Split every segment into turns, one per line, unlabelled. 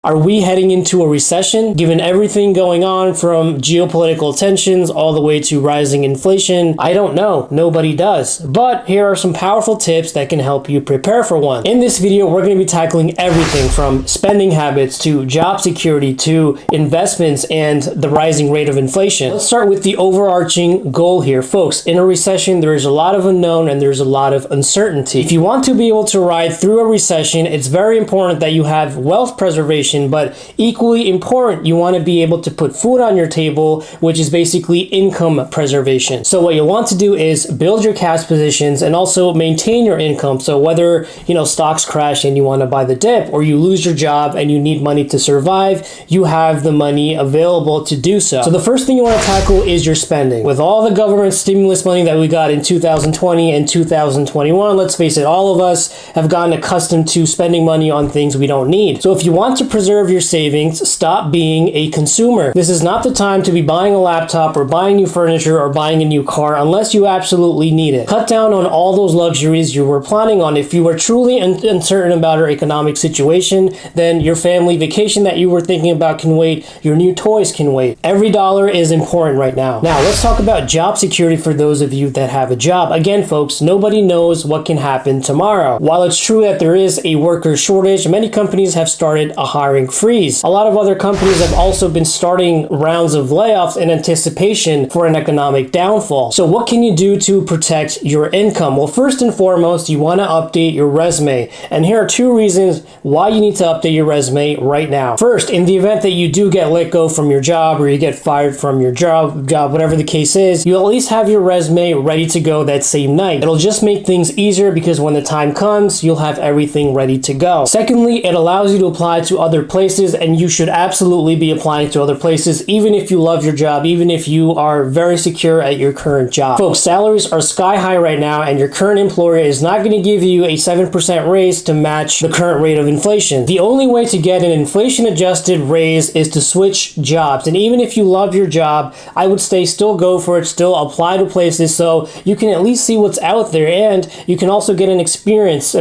Are we heading into a recession? Given everything going on from geopolitical tensions all the way to rising inflation, I don't know. Nobody does. But here are some powerful tips that can help you prepare for one. In this video, we're going to be tackling everything from spending habits to job security to investments and the rising rate of inflation. Let's start with the overarching goal here. Folks, in a recession, there is a lot of unknown and there's a lot of uncertainty. If you want to be able to ride through a recession, it's very important that you have wealth preservation. But equally important, you want to be able to put food on your table, which is basically income preservation. So what you want to do is build your cash positions and also maintain your income. So whether, stocks crash and you want to buy the dip, or you lose your job and you need money to survive, you have the money available to do so. So the first thing you want to tackle is your spending. With all the government stimulus money that we got in 2020 and 2021, let's face it, all of us have gotten accustomed to spending money on things we don't need. So if you want to preserve your savings, stop being a consumer. This is not the time to be buying a laptop or buying new furniture or buying a new car unless you absolutely need it. Cut down on all those luxuries you were planning on. If you were truly uncertain about your economic situation, then your family vacation that you were thinking about can wait. Your new toys can wait. Every dollar is important right now. Now, let's talk about job security for those of you that have a job. Again, folks, nobody knows what can happen tomorrow. While it's true that there is a worker shortage, many companies have started a hiring freeze. A lot of other companies have also been starting rounds of layoffs in anticipation for an economic downfall. So what can you do to protect your income? Well, first and foremost, you want to update your resume. And here are two reasons why you need to update your resume right now. First, in the event that you do get let go from your job or you get fired from your job, whatever the case is, you at least have your resume ready to go that same night. It'll just make things easier because when the time comes, you'll have everything ready to go. Secondly, it allows you to apply to other places, and you should absolutely be applying to other places even if you love your job, even if you are very secure at your current job. Folks, salaries are sky high right now, and your current employer is not going to give you a 7% raise to match the current rate of inflation. The only way to get an inflation adjusted raise is to switch jobs. And even if you love your job, I would say still go for it, still apply to places so you can at least see what's out there, and you can also get an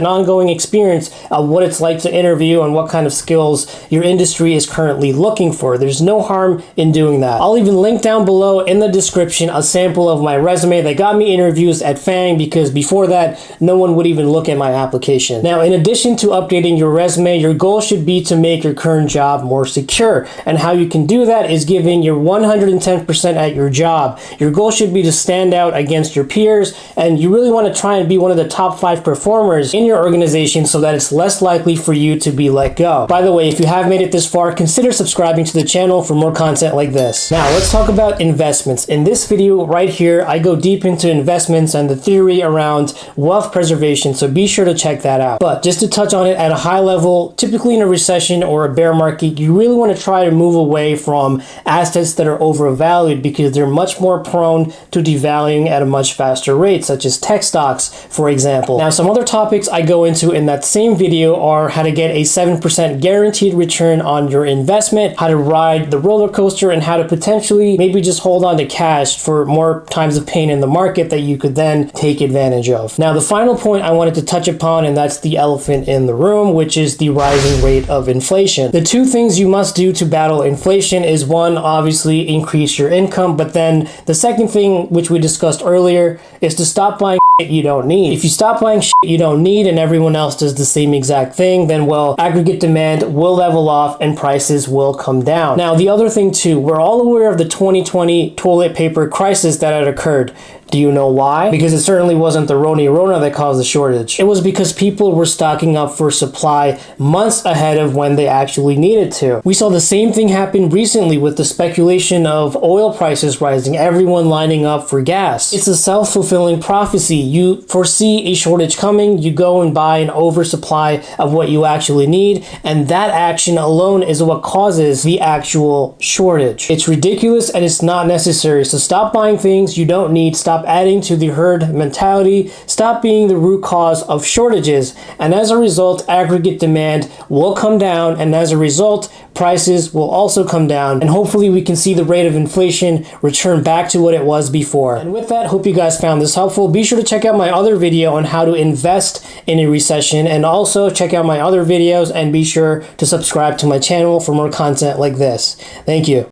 ongoing experience of what it's like to interview and what kind of skills your industry is currently looking for. There's no harm in doing that. I'll even link down below in the description a sample of my resume that got me interviews at FANG, because before that, no one would even look at my application. Now, in addition to updating your resume, your goal should be to make your current job more secure. And how you can do that is giving your 110% at your job. Your goal should be to stand out against your peers, and you really want to try and be one of the top 5 performers in your organization so that it's less likely for you to be let go. By the way, if you have made it this far, consider subscribing to the channel for more content like this. Now, let's talk about investments. In this video right here, I go deep into investments and the theory around wealth preservation, so be sure to check that out. But just to touch on it at a high level, typically in a recession or a bear market, you really want to try to move away from assets that are overvalued because they're much more prone to devaluing at a much faster rate, such as tech stocks, for example. Now, some other topics I go into in that same video are how to get a 7% guaranteed return on your investment, how to ride the roller coaster, and how to potentially maybe just hold on to cash for more times of pain in the market that you could then take advantage of. Now, the final point I wanted to touch upon, and that's the elephant in the room, which is the rising rate of inflation. The two things you must do to battle inflation is, one, obviously increase your income, but then the second thing, which we discussed earlier, is to stop buying you don't need. If you stop buying shit you don't need and everyone else does the same exact thing, then, well, aggregate demand will level off and prices will come down. Now, the other thing too, we're all aware of the 2020 toilet paper crisis that had occurred. Do you know why? Because it certainly wasn't the Rona that caused the shortage. It was because people were stocking up for supply months ahead of when they actually needed to. We saw the same thing happen recently with the speculation of oil prices rising, everyone lining up for gas. It's a self-fulfilling prophecy. You foresee a shortage coming, you go and buy an oversupply of what you actually need, and that action alone is what causes the actual shortage. It's ridiculous and it's not necessary. So stop buying things you don't need, stop stop adding to the herd mentality, stop being the root cause of shortages, and as a result, aggregate demand will come down, and as a result, prices will also come down, and hopefully we can see the rate of inflation return back to what it was before. And with that, hope you guys found this helpful. Be sure to check out my other video on how to invest in a recession, and also check out my other videos, and be sure to subscribe to my channel for more content like this. Thank you.